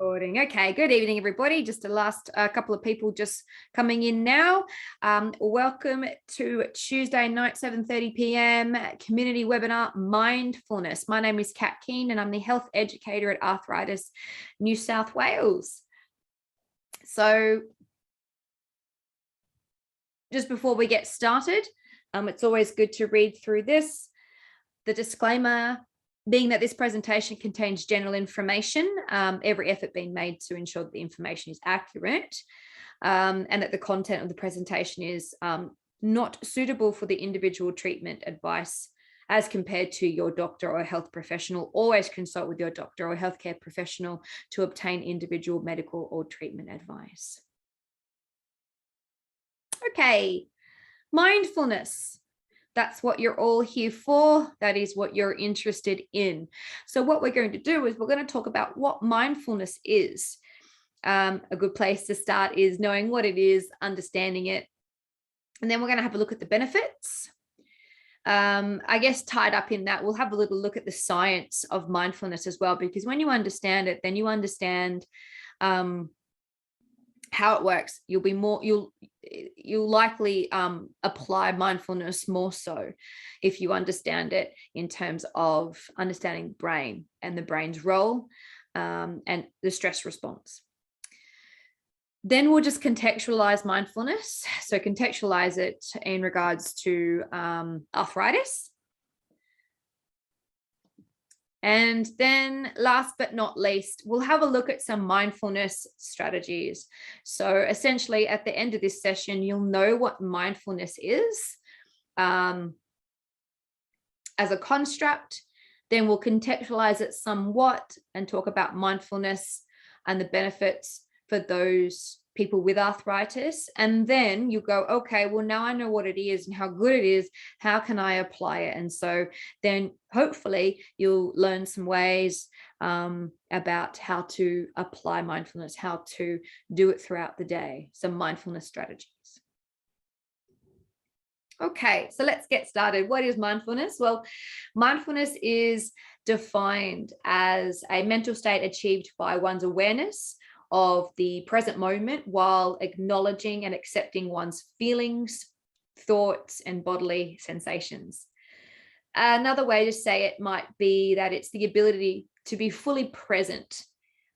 Recording. Okay, good evening, everybody. Just the last couple of people just coming in now. Welcome to Tuesday night, 7:30 p.m. community webinar, Mindfulness. My name is Kat Keane, and I'm the health educator at Arthritis, New South Wales. So just before we get started, it's always good to read through this. The disclaimer being that this presentation contains general information, every effort being made to ensure that the information is accurate, and that the content of the presentation is not suitable for the individual treatment advice as compared to your doctor or health professional. Always consult with your doctor or healthcare professional to obtain individual medical or treatment advice. Okay, mindfulness. That's what you're all here for. That is what you're interested in. So what we're going to do is we're going to talk about what mindfulness is. A good place to start is knowing what it is, understanding it. And then we're going to have a look at the benefits. I guess tied up in that, we'll have a little look at the science of mindfulness as well, because when you understand it, then you understand how it works. You'll likely apply mindfulness more so if you understand it in terms of understanding the brain and the brain's role and the stress response. Then we'll just contextualize mindfulness. So contextualize it in regards to arthritis. And then last but not least, we'll have a look at some mindfulness strategies. So essentially at the end of this session, you'll know what mindfulness is as a construct. Then we'll contextualize it somewhat and talk about mindfulness and the benefits for those people with arthritis. And then you go, okay, well, now I know what it is and how good it is. How can I apply it? And so then hopefully you'll learn some ways about how to apply mindfulness, how to do it throughout the day, some mindfulness strategies. Okay, so let's get started. What is mindfulness? Well, mindfulness is defined as a mental state achieved by one's awareness of the present moment while acknowledging and accepting one's feelings, thoughts, and bodily sensations. Another way to say it might be that it's the ability to be fully present,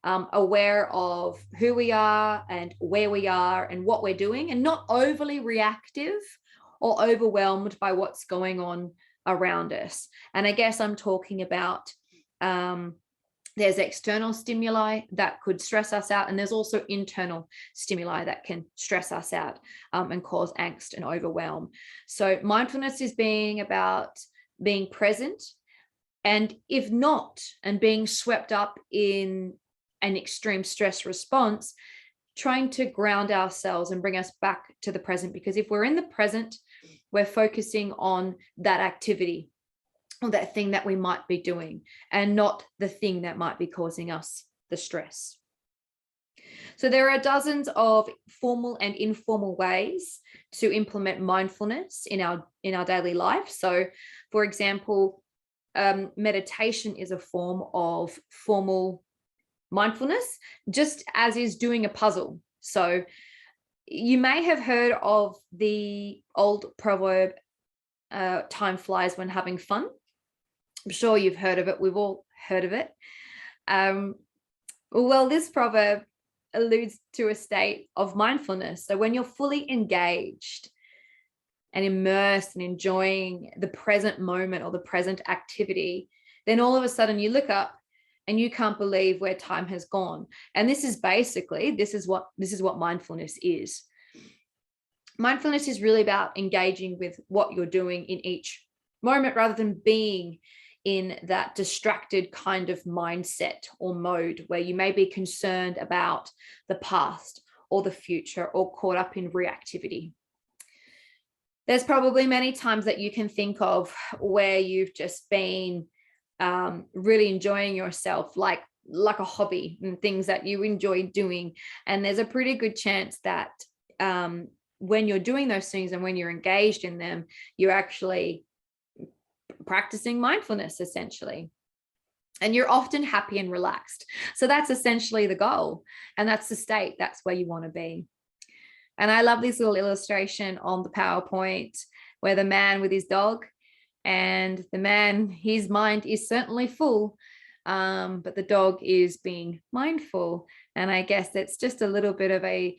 aware of who we are and where we are and what we're doing, and not overly reactive or overwhelmed by what's going on around us. And I guess I'm talking about there's external stimuli that could stress us out, and there's also internal stimuli that can stress us out and cause angst and overwhelm. So mindfulness is being about being present, and if not, and being swept up in an extreme stress response, trying to ground ourselves and bring us back to the present. Because if we're in the present, we're focusing on that activity or that thing that we might be doing, and not the thing that might be causing us the stress. So there are dozens of formal and informal ways to implement mindfulness in our daily life. So for example, meditation is a form of formal mindfulness, just as is doing a puzzle. So you may have heard of the old proverb, time flies when having fun. I'm sure you've heard of it. We've all heard of it. Well, this proverb alludes to a state of mindfulness. So when you're fully engaged and immersed and enjoying the present moment or the present activity, then all of a sudden you look up and you can't believe where time has gone. And this is what mindfulness is. Mindfulness is really about engaging with what you're doing in each moment rather than being in that distracted kind of mindset or mode where you may be concerned about the past or the future or caught up in reactivity. There's probably many times that you can think of where you've just been really enjoying yourself, like a hobby and things that you enjoy doing. And there's a pretty good chance that when you're doing those things and when you're engaged in them, you're actually practicing mindfulness essentially. and you're often happy and relaxed. So that's essentially the goal, and that's the state. That's where you want to be. And I love this little illustration on the PowerPoint where the man with his dog, and the man, his mind is certainly full, but the dog is being mindful. And I guess that's just a little bit of a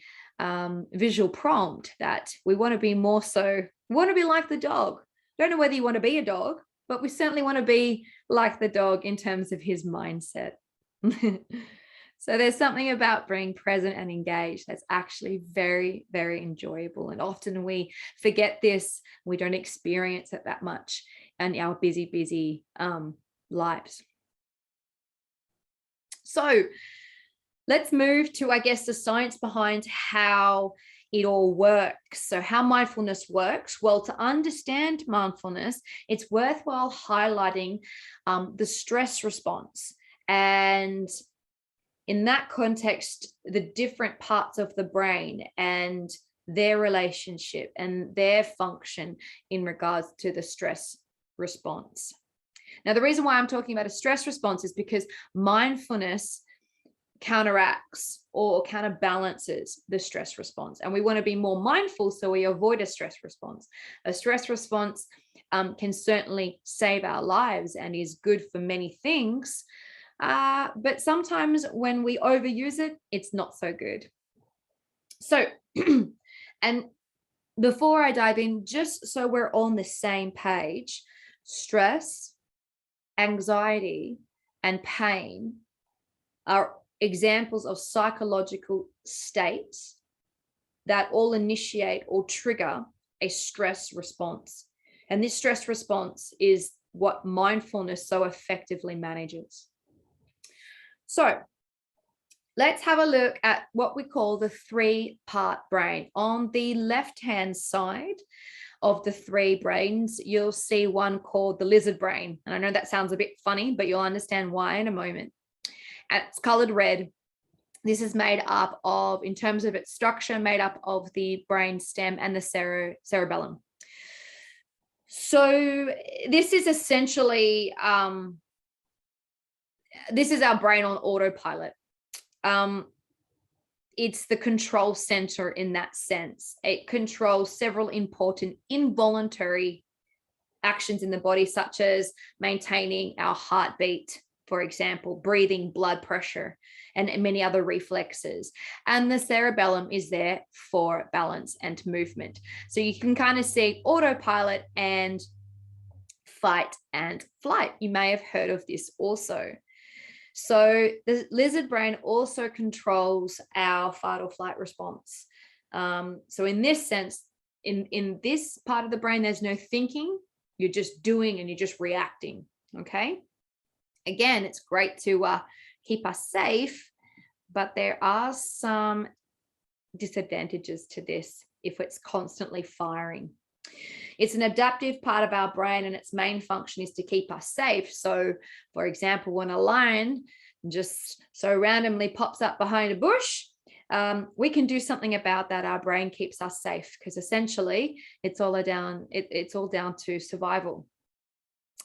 visual prompt that we want to be more so, we want to be like the dog. Don't know whether you want to be a dog, but we certainly want to be like the dog in terms of his mindset. So there's something about being present and engaged that's actually very, very enjoyable. And often we forget this. We don't experience it that much in our busy lives. So let's move to, I guess, the science behind how it all works. So how mindfulness works. Well, to understand mindfulness, it's worthwhile highlighting the stress response, and in that context, the different parts of the brain and their relationship and their function in regards to the stress response. Now, the reason why I'm talking about a stress response is because mindfulness counteracts or counterbalances the stress response. And we want to be more mindful so we avoid a stress response. A stress response can certainly save our lives and is good for many things. But sometimes when we overuse it, it's not so good. So, and before I dive in, just so we're on the same page, stress, anxiety, and pain are examples of psychological states that all initiate or trigger a stress response. And this stress response is what mindfulness so effectively manages. So let's have a look at what we call the three-part brain. On the left-hand side of the three brains, you'll see one called the lizard brain. And I know that sounds a bit funny, but you'll understand why in a moment. And it's colored red. This is made up of, in terms of its structure, made up of the brain stem and the cerebellum. So this is essentially, this is our brain on autopilot. It's the control center in that sense. It controls several important involuntary actions in the body, such as maintaining our heartbeat, for example, breathing, blood pressure, and many other reflexes. And the cerebellum is there for balance and movement. So you can kind of see autopilot and fight and flight. You may have heard of this also. So the lizard brain also controls our fight or flight response. So in this sense, in this part of the brain, there's no thinking. You're just doing and you're just reacting. Okay. Again, it's great to keep us safe, but there are some disadvantages to this if it's constantly firing. It's an adaptive part of our brain, and its main function is to keep us safe. So, for example, when a lion just so randomly pops up behind a bush, we can do something about that. Our brain keeps us safe because essentially it's all down to survival.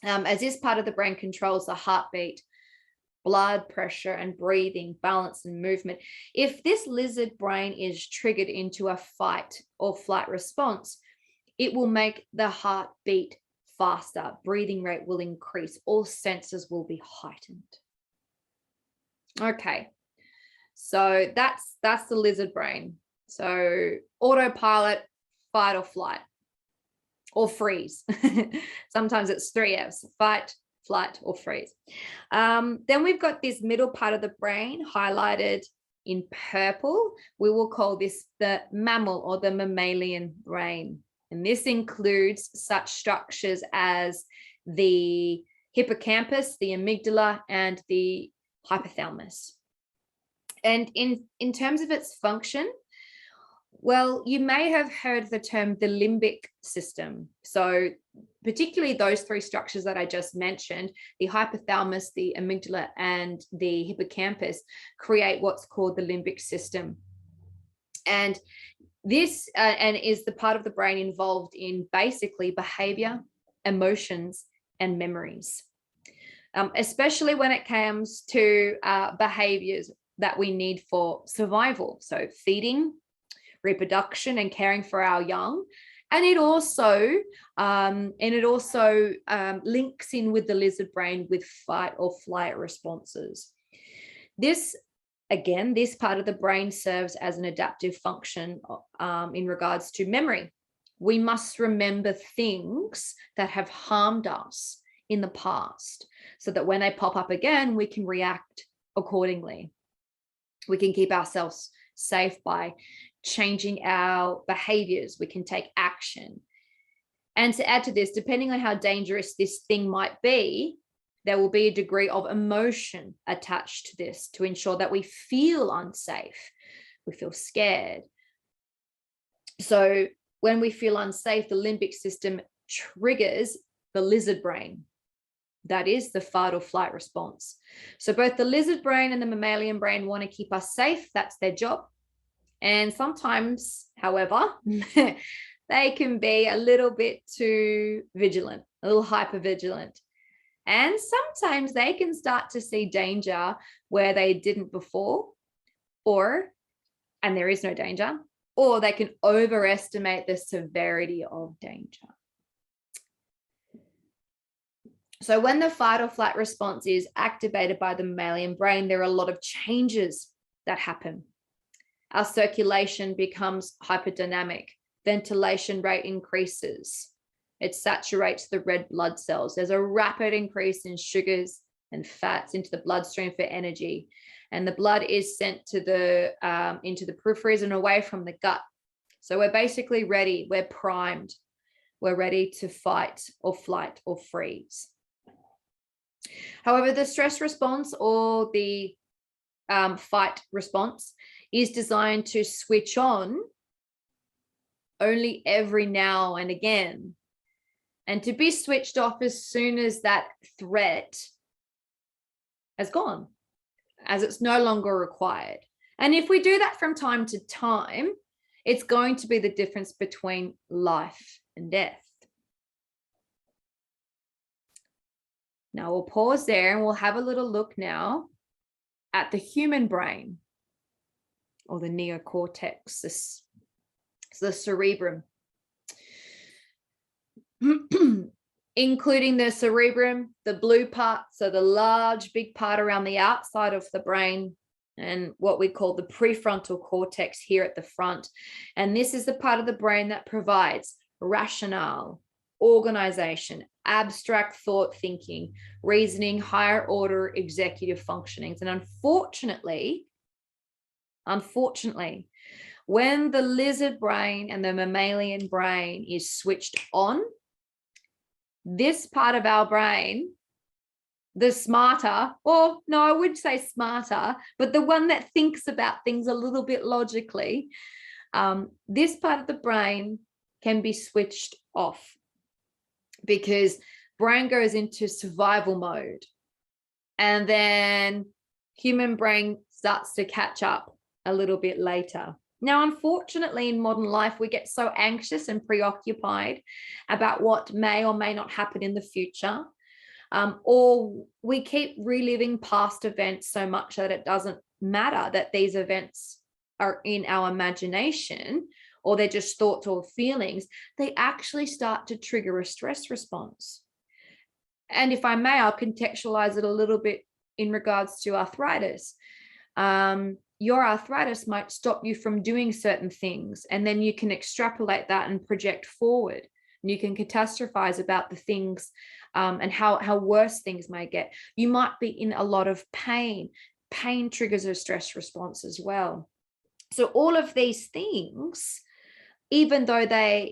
As this part of the brain controls the heartbeat, blood pressure, and breathing, balance, and movement. If this lizard brain is triggered into a fight or flight response, it will make the heart beat faster, breathing rate will increase, all senses will be heightened. Okay, so that's the lizard brain. So autopilot, fight or flight, or freeze. Sometimes it's 3 Fs: fight, flight, or freeze. Then we've got this middle part of the brain highlighted in purple. We will call this the mammal or the mammalian brain. And this includes such structures as the hippocampus, the amygdala, and the hypothalamus. And in terms of its function, well, you may have heard the term the limbic system. So particularly those three structures that I just mentioned, the hypothalamus, the amygdala, and the hippocampus, create what's called the limbic system. And this is the part of the brain involved in basically behavior, emotions, and memories. especially when it comes to behaviors that we need for survival. So feeding, reproduction, and caring for our young. And it also links in with the lizard brain with fight or flight responses. This part of the brain serves as an adaptive function in regards to memory. We must remember things that have harmed us in the past so that when they pop up again, we can react accordingly. We can keep ourselves safe by changing our behaviors. We can take action. And to add to this, depending on how dangerous this thing might be, there will be a degree of emotion attached to this to ensure that we feel unsafe, we feel scared. So when we feel unsafe, the limbic system triggers the lizard brain. That is the fight or flight response. So both the lizard brain and the mammalian brain want to keep us safe. That's their job. And sometimes, however, they can be a little bit too vigilant, a little hypervigilant. And sometimes they can start to see danger where they didn't before, and there is no danger, or they can overestimate the severity of danger. So when the fight or flight response is activated by the mammalian brain, there are a lot of changes that happen. Our circulation becomes hyperdynamic, ventilation rate increases. It saturates the red blood cells. There's a rapid increase in sugars and fats into the bloodstream for energy. And the blood is sent to into the peripheries and away from the gut. So we're basically ready. We're primed. We're ready to fight or flight or freeze. However, the stress response or the fight response is designed to switch on only every now and again, and to be switched off as soon as that threat has gone, as it's no longer required. And if we do that from time to time, it's going to be the difference between life and death. Now we'll pause there and we'll have a little look now at the human brain, or the neocortex, the cerebrum. Including the cerebrum, the blue part, so the large big part around the outside of the brain, and what we call the prefrontal cortex here at the front. And this is the part of the brain that provides rationale, organization, abstract thought thinking, reasoning, higher order executive functionings. And unfortunately, when the lizard brain and the mammalian brain is switched on, this part of our brain, the smarter, or no, I would say smarter, but the one that thinks about things a little bit logically, this part of the brain can be switched off because brain goes into survival mode, and then human brain starts to catch up a little bit later. Now, unfortunately, in modern life, we get so anxious and preoccupied about what may or may not happen in the future, or we keep reliving past events so much that it doesn't matter that these events are in our imagination, or they're just thoughts or feelings. They actually start to trigger a stress response. And if I may, I'll contextualize it a little bit in regards to arthritis. Your arthritis might stop you from doing certain things, and then you can extrapolate that and project forward. And you can catastrophize about the things and how worse things may get. You might be in a lot of pain. Pain triggers a stress response as well. So all of these things, even though they're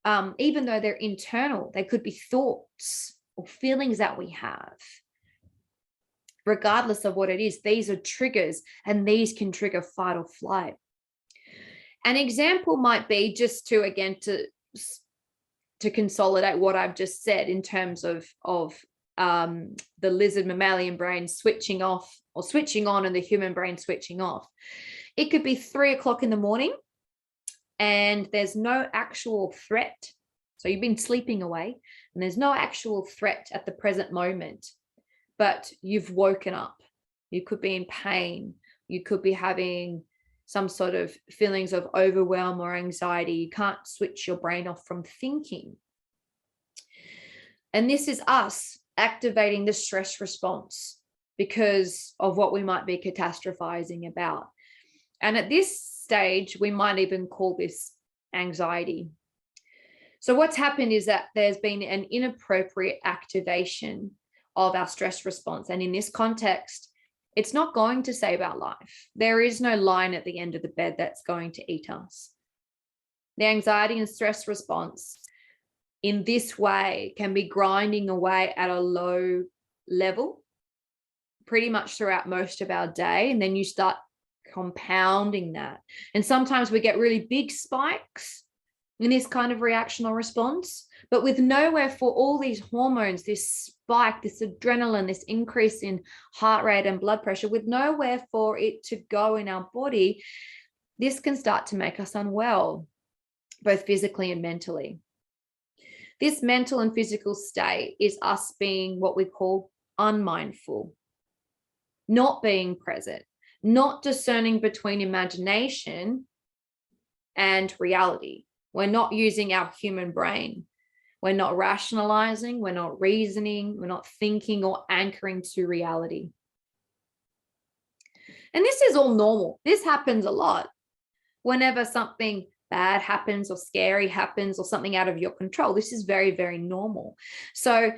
internal, they could be thoughts or feelings that we have. Regardless of what it is, these are triggers, and these can trigger fight or flight. An example might be, just to consolidate what I've just said in terms of the lizard mammalian brain switching off or switching on, and the human brain switching off. It could be 3 o'clock in the morning and there's no actual threat. So you've been sleeping away and there's no actual threat at the present moment. but you've woken up. You could be in pain. You could be having some sort of feelings of overwhelm or anxiety. You can't switch your brain off from thinking. And this is us activating the stress response because of what we might be catastrophizing about. And at this stage, we might even call this anxiety. So what's happened is that there's been an inappropriate activation of our stress response. And in this context, it's not going to save our life. There is no line at the end of the bed that's going to eat us. The anxiety and stress response in this way can be grinding away at a low level pretty much throughout most of our day. And then you start compounding that. And sometimes we get really big spikes in this kind of reaction or response, but with nowhere for all these hormones, this spike, this adrenaline, this increase in heart rate and blood pressure, with nowhere for it to go in our body, this can start to make us unwell, both physically and mentally. This mental and physical state is us being what we call unmindful, not being present, not discerning between imagination and reality. We're not using our human brain. We're not rationalizing, we're not reasoning, we're not thinking or anchoring to reality. And this is all normal. This happens a lot. Whenever something bad happens or scary happens or something out of your control, this is very, very normal. So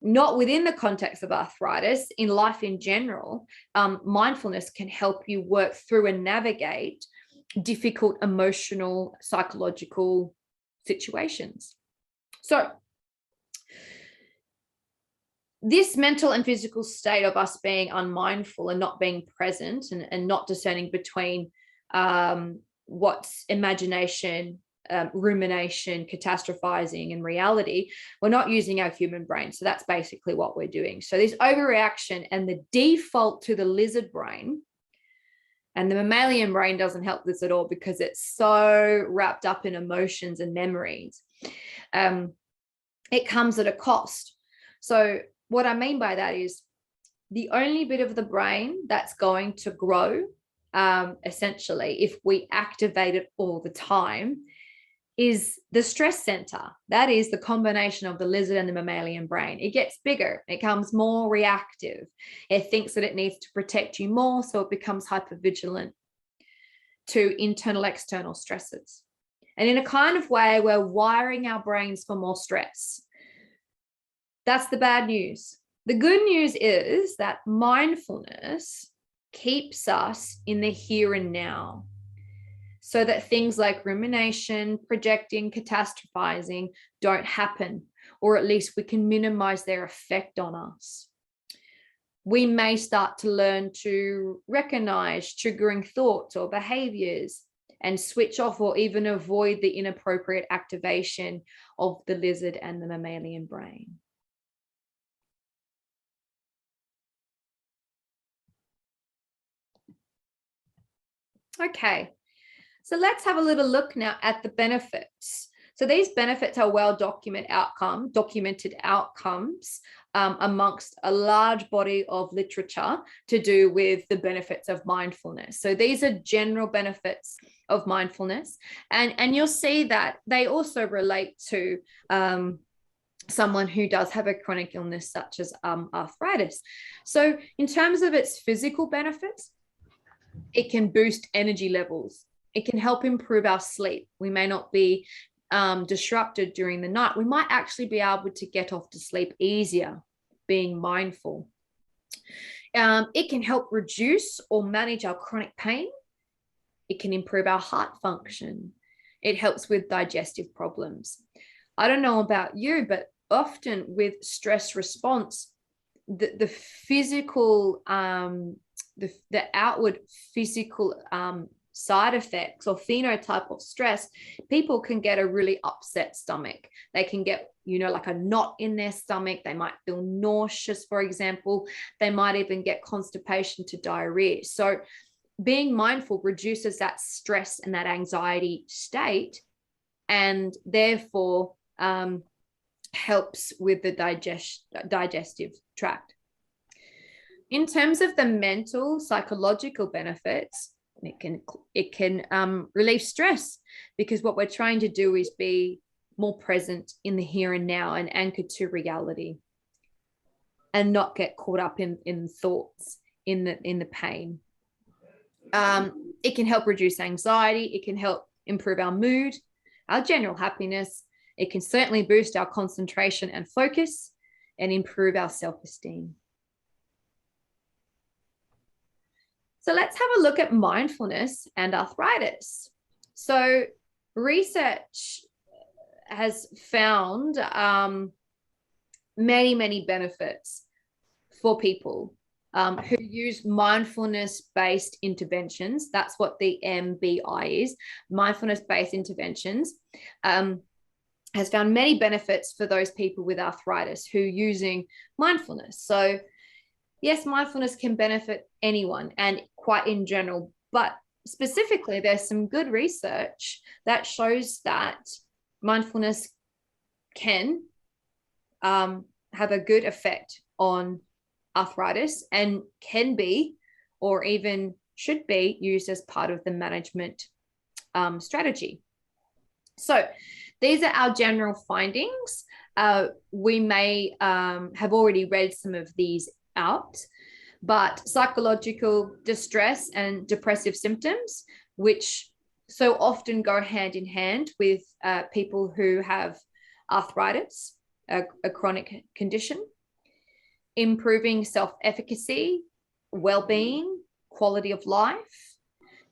not within the context of arthritis, in life in general, mindfulness can help you work through and navigate difficult emotional, psychological situations. So this mental and physical state of us being unmindful and not being present and not discerning between what's imagination, rumination, catastrophizing, and reality, we're not using our human brain. So that's basically what we're doing. So this overreaction and the default to the lizard brain, and the mammalian brain doesn't help this at all because it's so wrapped up in emotions and memories. It comes at a cost. So what I mean by that is the only bit of the brain that's going to grow, essentially, if we activate it all the time, is the stress center. That is the combination of the lizard and the mammalian brain. It gets bigger, it becomes more reactive. It thinks that it needs to protect you more, so it becomes hypervigilant to internal, external stresses. And in a kind of way, we're wiring our brains for more stress. That's the bad news. The good news is that mindfulness keeps us in the here and now, so that things like rumination, projecting, catastrophizing don't happen, or at least we can minimize their effect on us. We may start to learn to recognize triggering thoughts or behaviors and switch off or even avoid the inappropriate activation of the lizard and the mammalian brain. Okay. So let's have a little look now at the benefits. So these benefits are well documented outcomes amongst a large body of literature to do with the benefits of mindfulness. So these are general benefits of mindfulness, and you'll see that they also relate to someone who does have a chronic illness such as arthritis. So in terms of its physical benefits, it can boost energy levels. It can help improve our sleep. We may not be disrupted during the night. We might actually be able to get off to sleep easier, being mindful. It can help reduce or manage our chronic pain. It can improve our heart function. It helps with digestive problems. I don't know about you, but often with stress response, the physical, the outward physical side effects or phenotype of stress, people can get a really upset stomach. They can get, like a knot in their stomach. They might feel nauseous, for example. They might even get constipation to diarrhea. So being mindful reduces that stress and that anxiety state, and therefore helps with the digestive tract. In terms of the mental, psychological benefits, it can relieve stress, because what we're trying to do is be more present in the here and now and anchored to reality, and not get caught up in thoughts, in the pain. It can help reduce anxiety. It can help improve our mood, our general happiness. It can certainly boost our concentration and focus, and improve our self-esteem. So let's have a look at mindfulness and arthritis. So research has found many benefits for people who use mindfulness-based interventions. That's what the MBI is, mindfulness-based interventions. Has found many benefits for those people with arthritis who are using mindfulness. So yes, mindfulness can benefit anyone, and quite in general, but specifically there's some good research that shows that mindfulness can have a good effect on arthritis, and can be, or even should be, used as part of the management strategy. So these are our general findings. We may have already read some of these out, but psychological distress and depressive symptoms, which so often go hand in hand with people who have arthritis, a chronic condition. Improving self-efficacy, well-being, quality of life,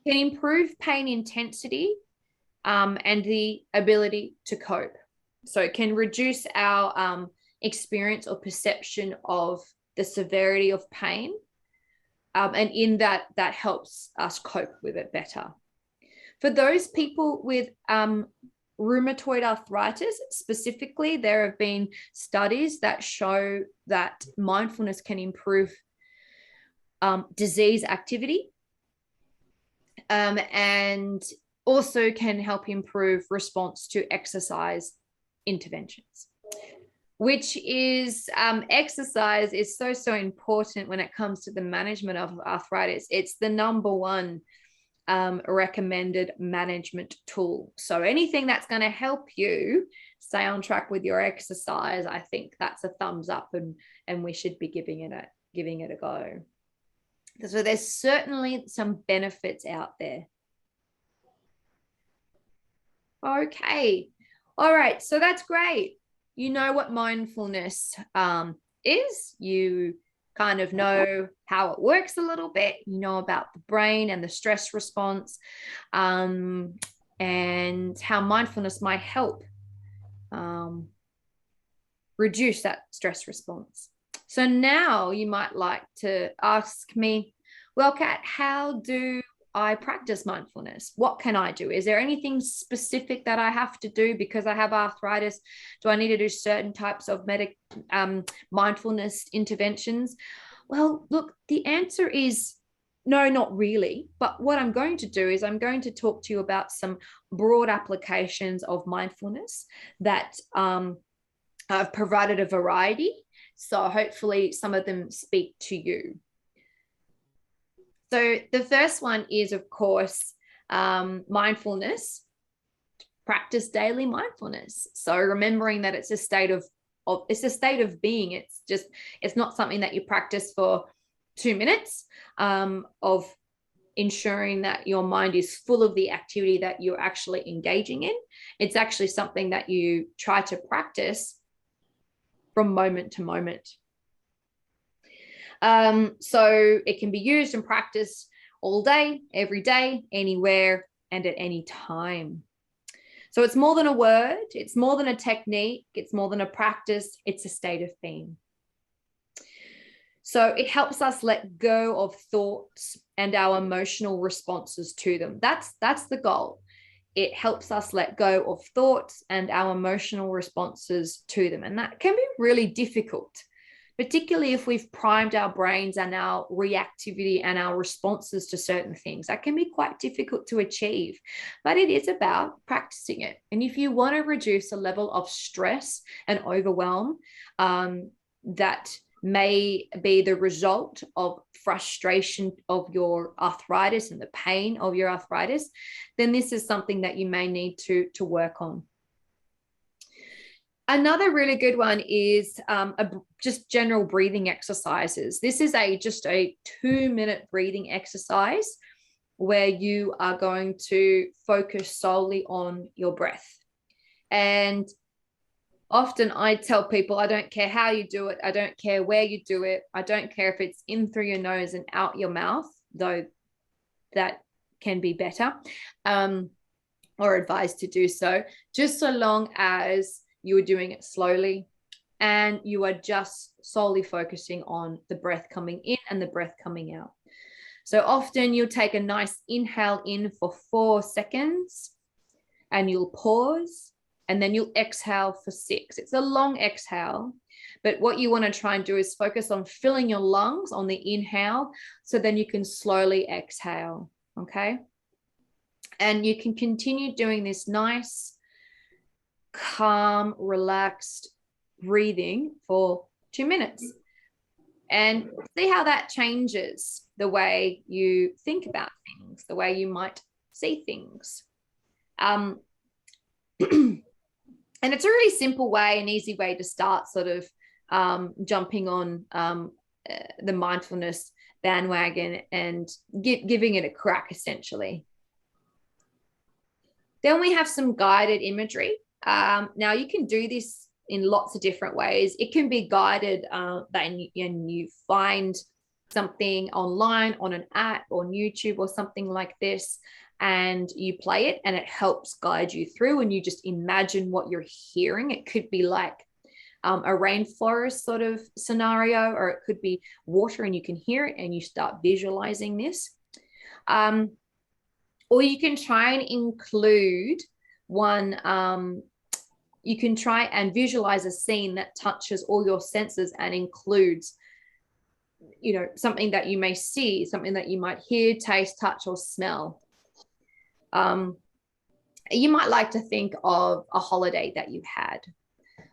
can improve pain intensity, and the ability to cope. So it can reduce our experience or perception of the severity of pain. And in that helps us cope with it better. For those people with rheumatoid arthritis specifically, there have been studies that show that mindfulness can improve disease activity, and also can help improve response to exercise interventions, which is exercise is so important when it comes to the management of arthritis. It's the #1 recommended management tool. So anything that's going to help you stay on track with your exercise, I think that's a thumbs up, and we should be giving it a go. So there's certainly some benefits out there. Okay. All right. So that's great. You know what mindfulness is. You kind of know how it works a little bit. You know about the brain and the stress response, and how mindfulness might help reduce that stress response. So now you might like to ask me, well, Kat, how do I practice mindfulness? What can I do? Is there anything specific that I have to do because I have arthritis? Do I need to do certain types of mindfulness interventions? Well, look, the answer is no, not really. But what I'm going to do is I'm going to talk to you about some broad applications of mindfulness that I've provided a variety. So hopefully some of them speak to you. So the first one is, of course, mindfulness. Practice daily mindfulness. So remembering that it's a state of being. It's not something that you practice for 2 minutes of ensuring that your mind is full of the activity that you're actually engaging in. It's actually something that you try to practice from moment to moment. So it can be used and practiced all day, every day, anywhere, and at any time. So it's more than a word, it's more than a technique, it's more than a practice, it's a state of being. So it helps us let go of thoughts and our emotional responses to them. That's the goal. It helps us let go of thoughts and our emotional responses to them. And that can be really difficult, particularly if we've primed our brains and our reactivity and our responses to certain things. That can be quite difficult to achieve, but it is about practicing it. And if you want to reduce a level of stress and overwhelm that may be the result of frustration of your arthritis and the pain of your arthritis, then this is something that you may need to work on. Another really good one is just general breathing exercises. This is just a 2-minute breathing exercise where you are going to focus solely on your breath. And often I tell people, I don't care how you do it. I don't care where you do it. I don't care if it's in through your nose and out your mouth, though that can be better, or advised to do so, just so long as you are doing it slowly and you are just solely focusing on the breath coming in and the breath coming out. So often you'll take a nice inhale in for 4 seconds and you'll pause, and then you'll exhale for 6. It's a long exhale, but what you want to try and do is focus on filling your lungs on the inhale, so then you can slowly exhale, okay? And you can continue doing this nice, calm, relaxed breathing for 2 minutes and see how that changes the way you think about things, the way you might see things. And it's a really simple way, an easy way to start sort of jumping on the mindfulness bandwagon and giving it a crack, essentially. Then we have some guided imagery. Now you can do this in lots of different ways. It can be guided and you find something online on an app or on YouTube or something like this, and you play it and it helps guide you through, and you just imagine what you're hearing. It could be like a rainforest sort of scenario, or it could be water and you can hear it and you start visualizing this. Or you can try and include one, you can try and visualize a scene that touches all your senses and includes, something that you may see, something that you might hear, taste, touch, or smell. You might like to think of a holiday that you had,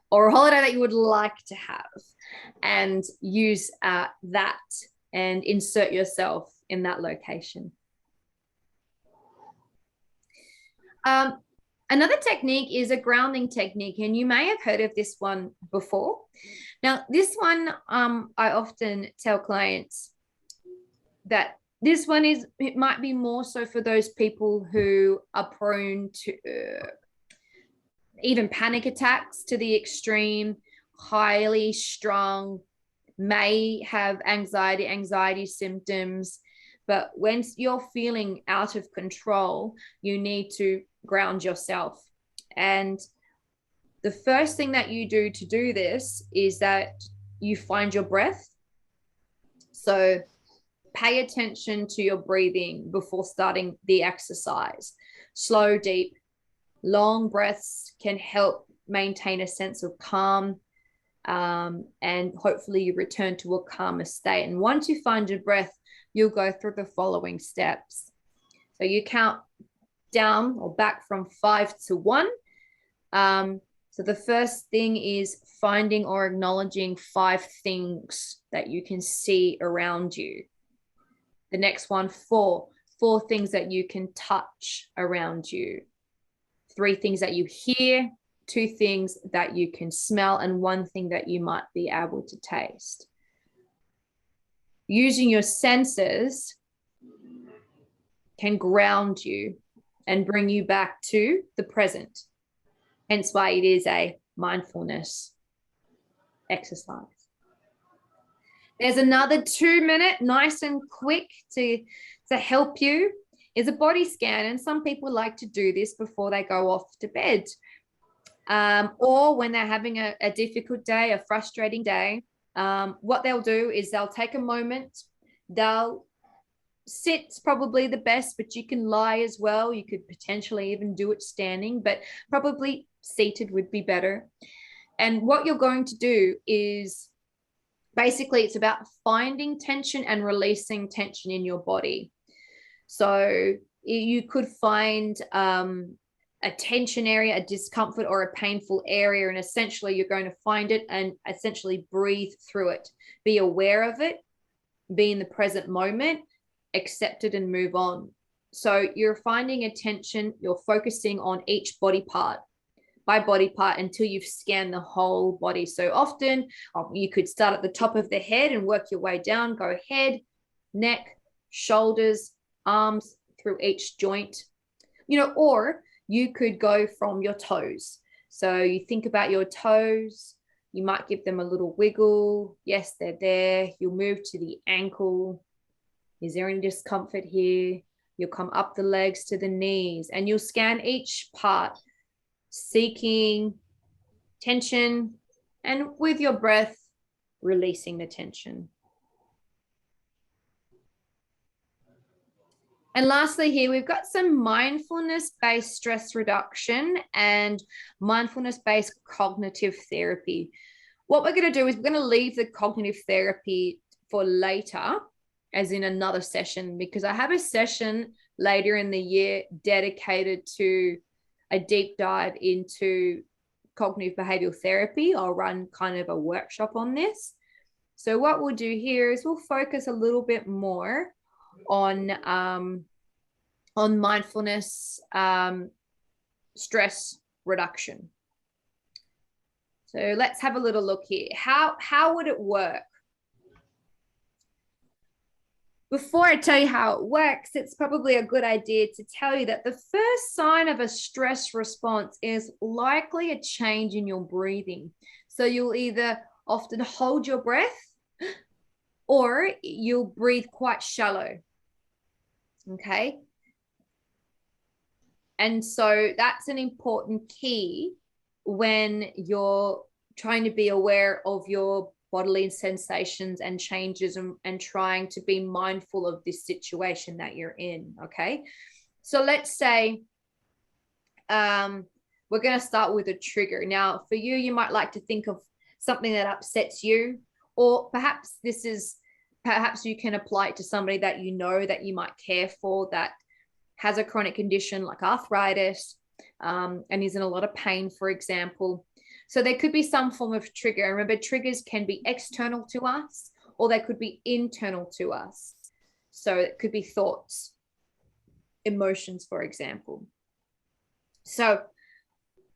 or a holiday that you would like to have, and use that and insert yourself in that location. Another technique is a grounding technique, and you may have heard of this one before. Now, this one, I often tell clients that this one it might be more so for those people who are prone to even panic attacks to the extreme, highly strung, may have anxiety symptoms. But when you're feeling out of control, you need to ground yourself. And the first thing that you do to do this is that you find your breath. So pay attention to your breathing before starting the exercise. Slow, deep, long breaths can help maintain a sense of calm, and hopefully you return to a calmer state. And once you find your breath, you'll go through the following steps. So you count down or back from 5 to 1. So the first thing is finding or acknowledging 5 things that you can see around you. The next one, 4 things that you can touch around you. 3 things that you hear, 2 things that you can smell, and 1 thing that you might be able to taste. Using your senses can ground you and bring you back to the present. Hence why it is a mindfulness exercise. There's another 2-minute, nice and quick to help you, is a body scan. And some people like to do this before they go off to bed, or when they're having a difficult day, a frustrating day. What they'll do is they'll take a moment, they'll sit's probably the best, but you can lie as well. You could potentially even do it standing, but probably seated would be better. And what you're going to do is basically it's about finding tension and releasing tension in your body. So you could find a tension area, a discomfort, or a painful area. And essentially you're going to find it and essentially breathe through it. Be aware of it, be in the present moment, accept it, and move on. So you're finding a tension, you're focusing on each body part by body part until you've scanned the whole body. So often you could start at the top of the head and work your way down, go head, neck, shoulders, arms, through each joint, or you could go from your toes. So you think about your toes, you might give them a little wiggle. Yes, they're there. You'll move to the ankle. Is there any discomfort here? You'll come up the legs to the knees and you'll scan each part, seeking tension, and with your breath, releasing the tension. And lastly here, we've got some mindfulness-based stress reduction and mindfulness-based cognitive therapy. What we're going to do is we're going to leave the cognitive therapy for later, as in another session, because I have a session later in the year dedicated to a deep dive into cognitive behavioral therapy. I'll run kind of a workshop on this. So what we'll do here is we'll focus a little bit more on mindfulness stress reduction. So let's have a little look here. How would it work? Before I tell you how it works, it's probably a good idea to tell you that the first sign of a stress response is likely a change in your breathing. So you'll either often hold your breath or you'll breathe quite shallow. Okay. And so that's an important key when you're trying to be aware of your bodily sensations and changes and trying to be mindful of this situation that you're in. Okay. So let's say we're going to start with a trigger. Now, for you, you might like to think of something that upsets you, or perhaps you can apply it to somebody that you know that you might care for that has a chronic condition like arthritis and is in a lot of pain, for example. So there could be some form of trigger. Remember, triggers can be external to us or they could be internal to us. So it could be thoughts, emotions, for example. So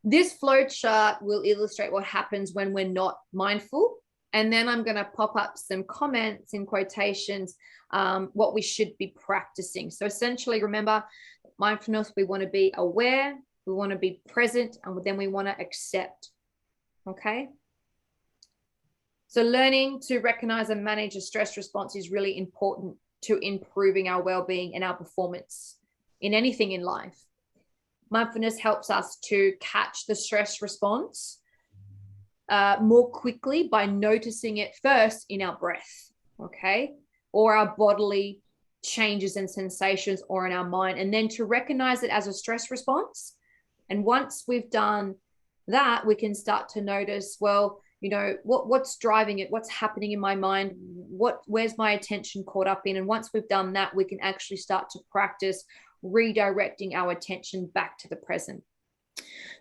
this flow chart will illustrate what happens when we're not mindful. And then I'm going to pop up some comments in quotations, what we should be practicing. So essentially, remember, mindfulness, we want to be aware, we want to be present, and then we want to accept. Okay. So learning to recognize and manage a stress response is really important to improving our well-being and our performance in anything in life. Mindfulness helps us to catch the stress response more quickly by noticing it first in our breath, okay, or our bodily changes and sensations, or in our mind, and then to recognize it as a stress response. And once we've done that, we can start to notice, well, what's driving it, what's happening in my mind, where's my attention caught up in. And once we've done that, we can actually start to practice redirecting our attention back to the present.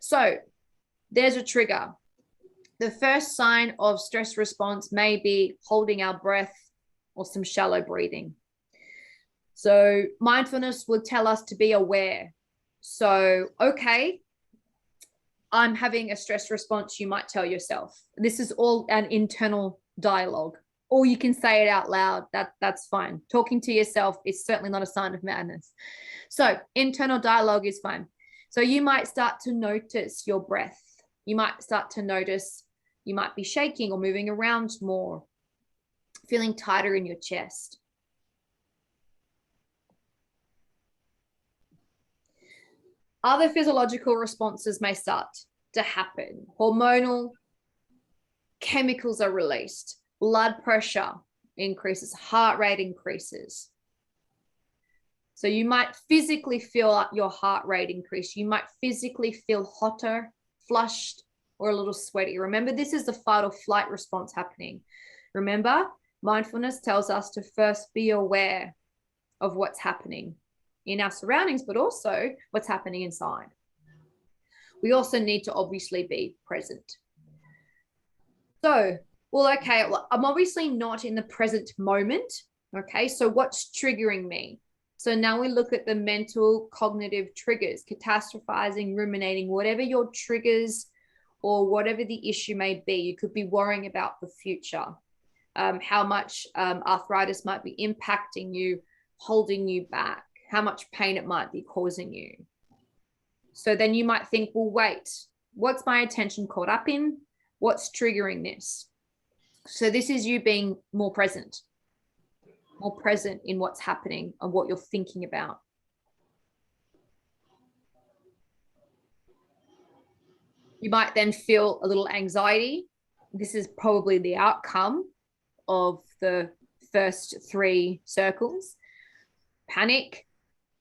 So there's a trigger. The first sign of stress response may be holding our breath or some shallow breathing. So mindfulness will tell us to be aware. So, okay, I'm having a stress response, you might tell yourself. This is all an internal dialogue, or you can say it out loud. That's fine. Talking to yourself is certainly not a sign of madness. So internal dialogue is fine. So you might start to notice your breath. You might start to notice you might be shaking or moving around more, feeling tighter in your chest. Other physiological responses may start to happen. Hormonal chemicals are released. Blood pressure increases. Heart rate increases. So you might physically feel your heart rate increase. You might physically feel hotter, flushed, or a little sweaty. Remember, this is the fight or flight response happening. Remember, mindfulness tells us to first be aware of what's happening in our surroundings, but also what's happening inside. we also need to obviously be present. So, well, okay, well, I'm obviously not in the present moment. Okay, so what's triggering me? So now we look at the mental cognitive triggers, catastrophizing, ruminating, whatever your triggers or whatever the issue may be. You could be worrying about the future, how much arthritis might be impacting you, holding you back, how much pain it might be causing you. So then you might think, well, wait, what's my attention caught up in? What's triggering this? So this is you being more present in what's happening and what you're thinking about. You might then feel a little anxiety. This is probably the outcome of the first 3 circles. Panic,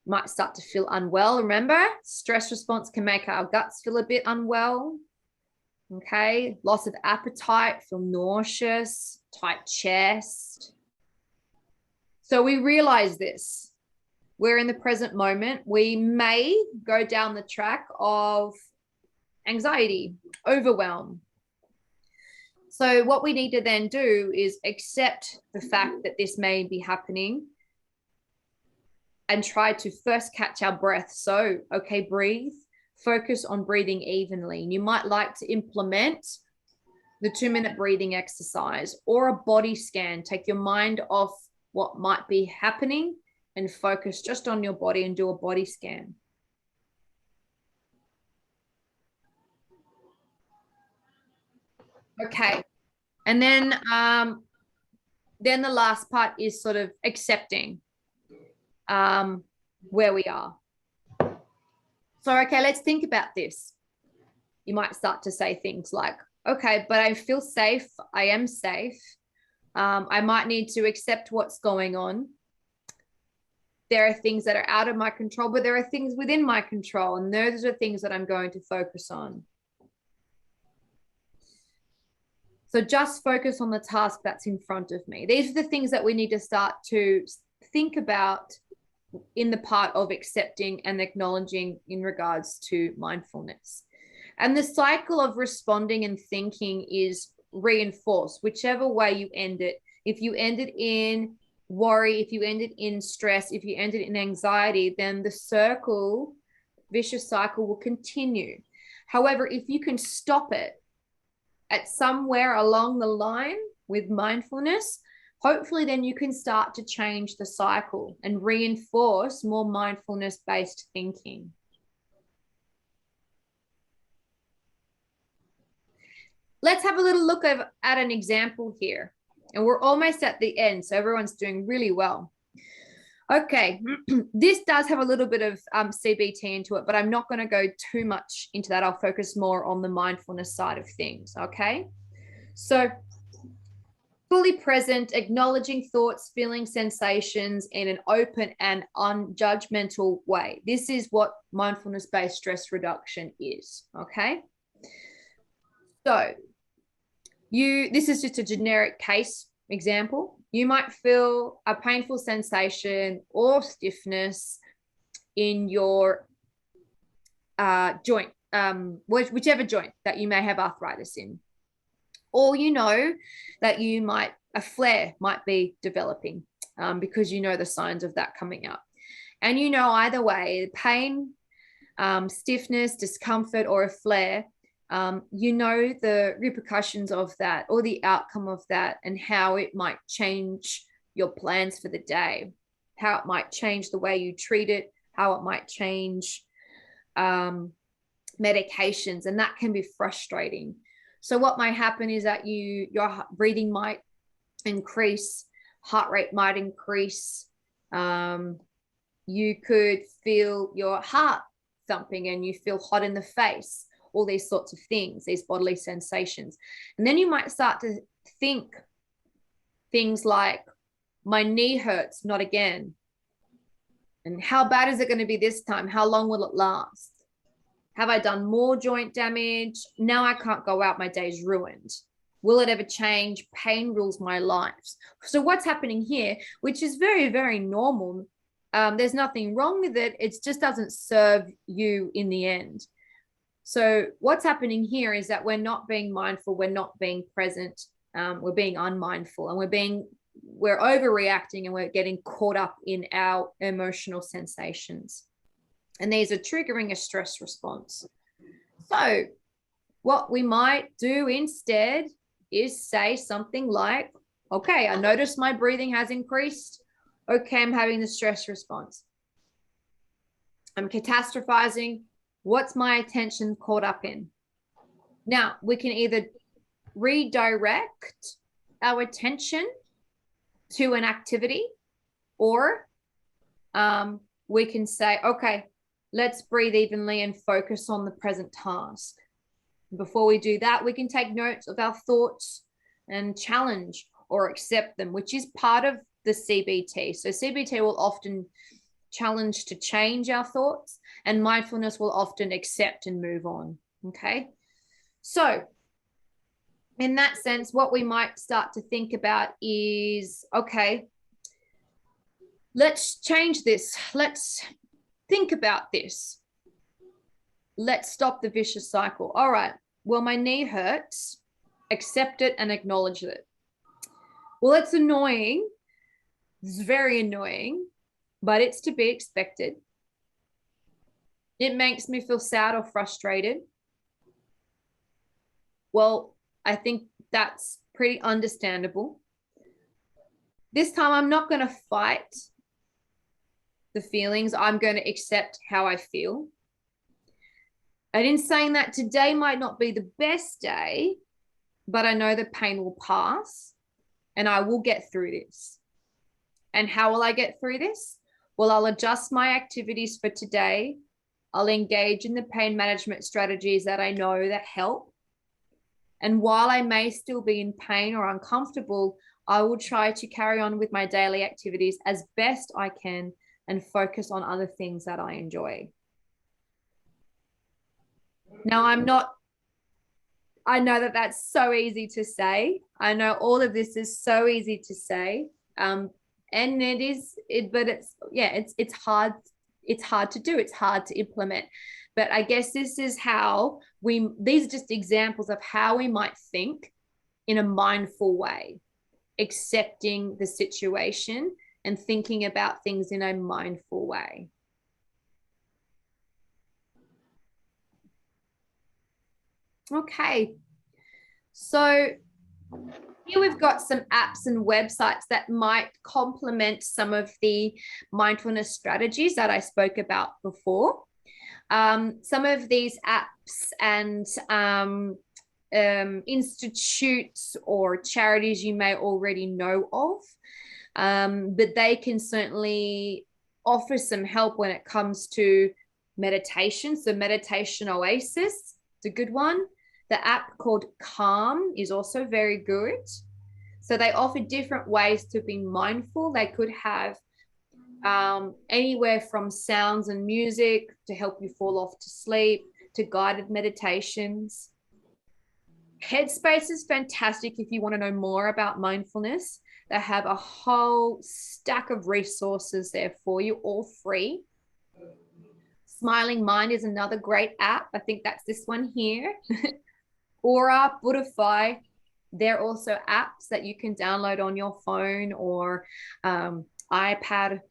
might start to feel unwell. Remember, stress response can make our guts feel a bit unwell. Okay, loss of appetite, feel nauseous, tight chest. So we realize this. We're in the present moment. We may go down the track of anxiety, overwhelm. So what we need to then do is accept the fact that this may be happening and try to first catch our breath. So, okay, breathe, focus on breathing evenly. And you might like to implement the 2-minute breathing exercise or a body scan. Take your mind off what might be happening and focus just on your body and do a body scan. Okay. And then the last part is sort of accepting where we are. So, okay, let's think about this. You might start to say things like, okay, but I feel safe. I am safe. I might need to accept what's going on. There are things that are out of my control, but there are things within my control. And those are things that I'm going to focus on. So just focus on the task that's in front of me. These are the things that we need to start to think about in the part of accepting and acknowledging in regards to mindfulness. And the cycle of responding and thinking is reinforced, whichever way you end it. If you end it in worry, if you end it in stress, if you end it in anxiety, then the vicious cycle will continue. However, if you can stop it at somewhere along the line with mindfulness, hopefully then you can start to change the cycle and reinforce more mindfulness-based thinking. Let's have a little look at an example here. And we're almost at the end, so everyone's doing really well. Okay, this does have a little bit of CBT into it, but I'm not going to go too much into that. I'll focus more on the mindfulness side of things, okay? So fully present, acknowledging thoughts, feelings, sensations in an open and unjudgmental way. This is what mindfulness-based stress reduction is, okay? So this is just a generic case example. You might feel a painful sensation or stiffness in your joint, whichever joint that you may have arthritis in. Or you know that a flare might be developing because you know the signs of that coming up. And you know either way, pain, stiffness, discomfort, or a flare, you know the repercussions of that or the outcome of that and how it might change your plans for the day, how it might change the way you treat it, how it might change medications, and that can be frustrating. So what might happen is that your breathing might increase, heart rate might increase. You could feel your heart thumping and you feel hot in the face, all these sorts of things, these bodily sensations. And then you might start to think things like, my knee hurts, not again. And how bad is it going to be this time? How long will it last? Have I done more joint damage? Now I can't go out, my day's ruined. Will it ever change? Pain rules my life. So what's happening here, which is very, very normal. There's nothing wrong with it. It just doesn't serve you in the end. So what's happening here is that we're not being mindful, we're not being present, we're being unmindful, and we're overreacting, and we're getting caught up in our emotional sensations. And these are triggering a stress response. So what we might do instead is say something like, okay, I notice my breathing has increased. Okay, I'm having the stress response. I'm catastrophizing. What's my attention caught up in? Now, we can either redirect our attention to an activity, or we can say, okay, let's breathe evenly and focus on the present task. Before we do that, we can take notes of our thoughts and challenge or accept them, which is part of the CBT. So CBT will often challenge to change our thoughts, and mindfulness will often accept and move on. Okay. So in that sense, what we might start to think about is, okay, let's change this. Let's think about this. Let's stop the vicious cycle. All right. Well, my knee hurts. Accept it and acknowledge it. Well, it's annoying. It's very annoying, but it's to be expected. It makes me feel sad or frustrated. Well, I think that's pretty understandable. This time, I'm not going to fight the feelings. I'm going to accept how I feel. And in saying that, today might not be the best day, but I know the pain will pass and I will get through this. And how will I get through this? Well, I'll adjust my activities for today. I'll engage in the pain management strategies that I know that help. And while I may still be in pain or uncomfortable, I will try to carry on with my daily activities as best I can and focus on other things that I enjoy. Now, I know that that's so easy to say. I know all of this is so easy to say. And but it's hard. It's hard to do. It's hard to implement. But I guess this is how these are just examples of how we might think in a mindful way, accepting the situation and thinking about things in a mindful way. Okay, so here we've got some apps and websites that might complement some of the mindfulness strategies that I spoke about before. Some of these apps and institutes or charities you may already know of, but they can certainly offer some help when it comes to meditation. So Meditation Oasis, it's a good one. The app called Calm is also very good. So they offer different ways to be mindful. They could have anywhere from sounds and music to help you fall off to sleep, to guided meditations. Headspace is fantastic if you want to know more about mindfulness. They have a whole stack of resources there for you, all free. Smiling Mind is another great app. I think that's this one here. Aura, Buddhify, they're also apps that you can download on your phone or iPad,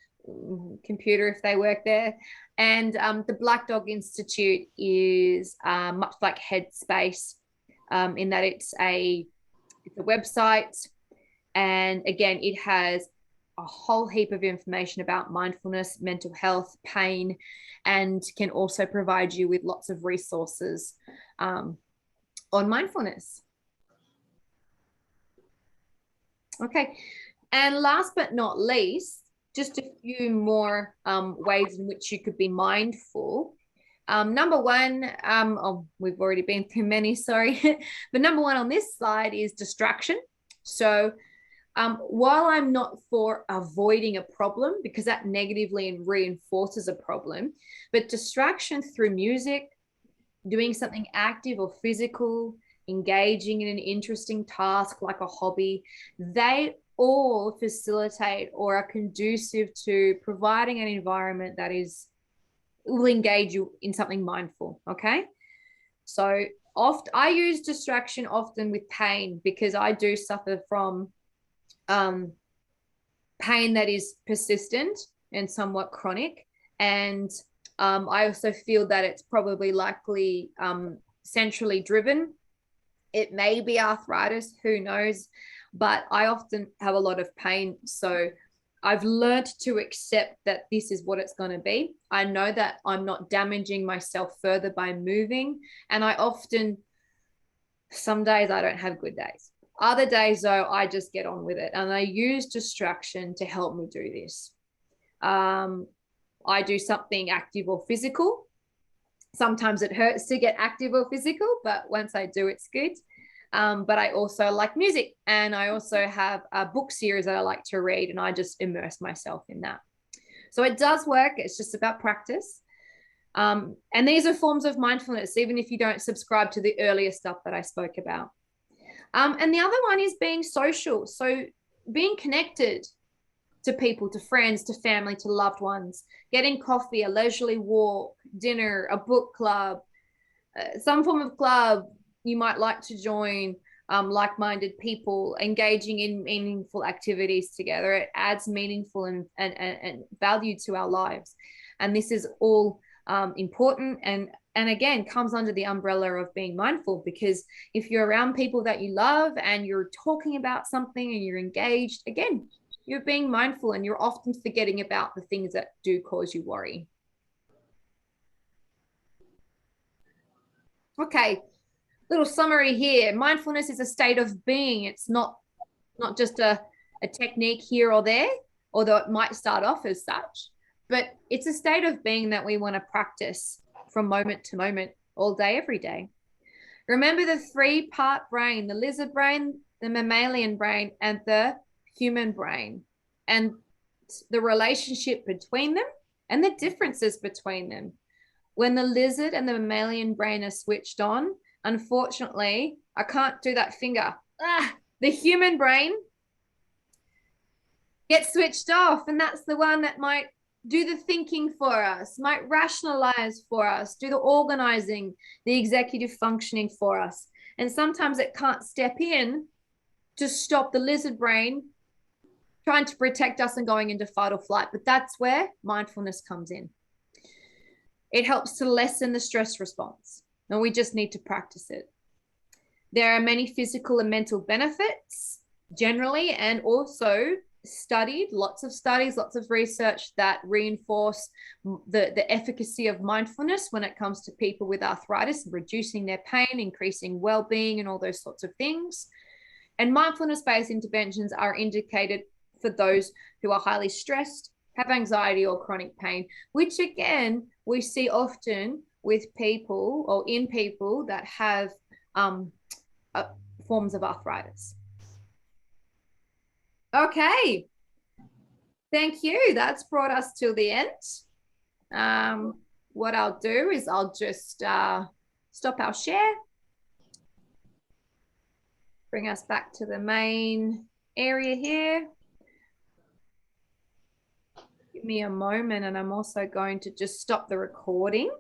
computer if they work there. And the Black Dog Institute is much like Headspace in that it's a website. And again, it has a whole heap of information about mindfulness, mental health, pain, and can also provide you with lots of resources on mindfulness. Okay. And last but not least, just a few more ways in which you could be mindful. Number one, we've already been through many, sorry. But number one on this slide is distraction. So while I'm not for avoiding a problem, because that negatively reinforces a problem, but distraction through music, doing something active or physical, engaging in an interesting task like a hobby, they all facilitate or are conducive to providing an environment that will engage you in something mindful, okay? So oft I use distraction often with pain, because I do suffer from pain that is persistent and somewhat chronic. And I also feel that it's probably likely centrally driven. It may be arthritis, who knows, but I often have a lot of pain. So I've learned to accept that this is what it's going to be. I know that I'm not damaging myself further by moving. And I often, some days I don't have good days. Other days, though, I just get on with it. And I use distraction to help me do this. I do something active or physical. Sometimes it hurts to get active or physical, but once I do, it's good. But I also like music, and I also have a book series that I like to read, and I just immerse myself in that. So it does work. It's just about practice. And these are forms of mindfulness, even if you don't subscribe to the earlier stuff that I spoke about. And the other one is being social. So being connected to people, to friends, to family, to loved ones, getting coffee, a leisurely walk, dinner, a book club, some form of club you might like to join, like-minded people, engaging in meaningful activities together. It adds meaningful and value to our lives. And this is all important, and again comes under the umbrella of being mindful, because if you're around people that you love and you're talking about something and you're engaged, again, you're being mindful, and you're often forgetting about the things that do cause you worry. Okay, little summary here. Mindfulness is a state of being. It's not just a technique here or there, although it might start off as such, but it's a state of being that we want to practice from moment to moment, all day, every day. Remember the three-part brain: the lizard brain, the mammalian brain, and the human brain, and the relationship between them and the differences between them. When the lizard and the mammalian brain are switched on, unfortunately, I can't do that finger. The human brain gets switched off, and that's the one that might do the thinking for us, might rationalize for us, do the organizing, the executive functioning for us. And sometimes it can't step in to stop the lizard brain trying to protect us and going into fight or flight. But that's where mindfulness comes in. It helps to lessen the stress response, and we just need to practice it. There are many physical and mental benefits generally, and also lots of studies, lots of research that reinforce the efficacy of mindfulness when it comes to people with arthritis, reducing their pain, increasing well-being, and all those sorts of things. And mindfulness-based interventions are indicated for those who are highly stressed, have anxiety or chronic pain, which again, we see often with people or in people that have forms of arthritis. Okay, thank you. That's brought us to the end. What I'll do is I'll just stop our share, bring us back to the main area here. Give me a moment, and I'm also going to just stop the recording.